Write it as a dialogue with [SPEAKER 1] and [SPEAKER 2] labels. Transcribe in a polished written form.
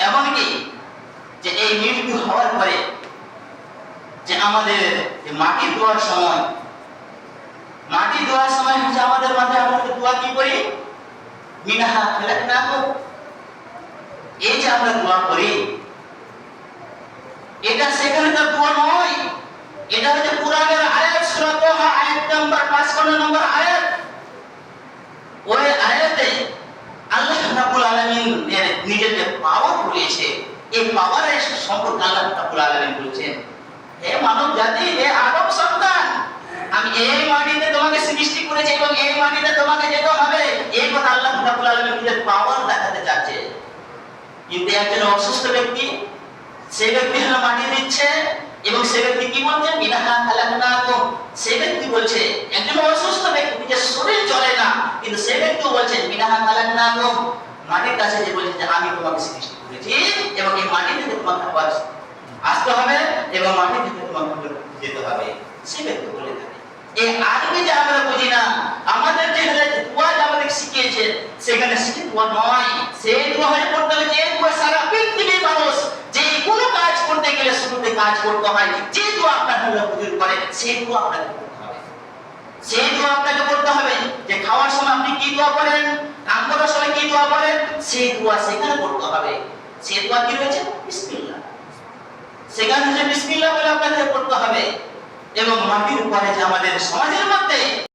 [SPEAKER 1] এমনকি যে এই মৃত্যু হওয়ার পরে যে আমাদের মাটি ধোয়ার সময় হচ্ছে আমাদের মাঝে আমরা দোয়া কি করি, মিনহা খালাকনাকুম। এই যে আমরা দোয়া করি, এটা সেখানকার দোয়া নয়, এটা হচ্ছে কুরআনের আয়াত, সূরা তাহা আয়াত নাম্বার 55 নম্বর আয়াত। ওই আয়াতে আল্লাহ রাব্বুল আলামিন নিজের যে পাওয়ার বলেছে, এই পাওয়ারের সম্পর্কে আল্লাহ রাব্বুল আলামিন বলেছেন, হে মানব জাতি, হে আদম সন্তান, আমি এই মাটিতে তোমাকে সৃষ্টি করেছি এবং এই মাটিতে তোমাকে যেতে হবে। এই কথা আল্লাহ রাব্বুল আলামিন নিজের পাওয়ার দেখাতে চাচ্ছে। কিন্তু একজন অসুস্থ ব্যক্তি, সে ব্যক্তি হলো মাটি দিচ্ছে এবং সে ব্যক্তি কি বলছে, মিনহা খালাকনাকুম। সে ব্যক্তি বলছে, একজন অসুস্থ ব্যক্তি যে শরীর চলে না, কিন্তু সে ব্যক্তিও বলছে মিনহা খালাকনাকুম। মাটির কাছে যে বলছে যে আমি তোমাকে সৃষ্টি করেছি এবং এই মাটি থেকে তোমাকে আবার আসতে হবে এবং মাটি থেকে তোমাকে যেতে হবে, সে ব্যক্তি বলে থাকে। এই আরবি যে আমরা বুঝি না, আমাদের যে দোয়া আমাদের শিখিয়েছেন, সেখানে শিখে দোয়া নয়, সেই দোয়া হয়ে পড়তে হবে যে দোয়া সারা পৃথিবীর মানুষ যে কোনো কাজ করতে গেলে শুরুতে কাজ করতে হয়, যে দোয়া আপনার হলো হুজুর করে, সেই দোয়া আপনাকে করতে হবে। সেই দোয়া আপনাকে করতে হবে যে খাওয়ার সময় আপনি কি দোয়া করেন, কাম করার সময় কি দোয়া করেন, সেই দোয়া সেখানে করতে হবে। সেই দোয়া কি রয়েছে, বিসমিল্লাহ, সেখানে হচ্ছে বিসমিল্লাহ বলে আপনাকে করতে হবে। এবং মাটির উপরে যে আমাদের সমাজের মধ্যে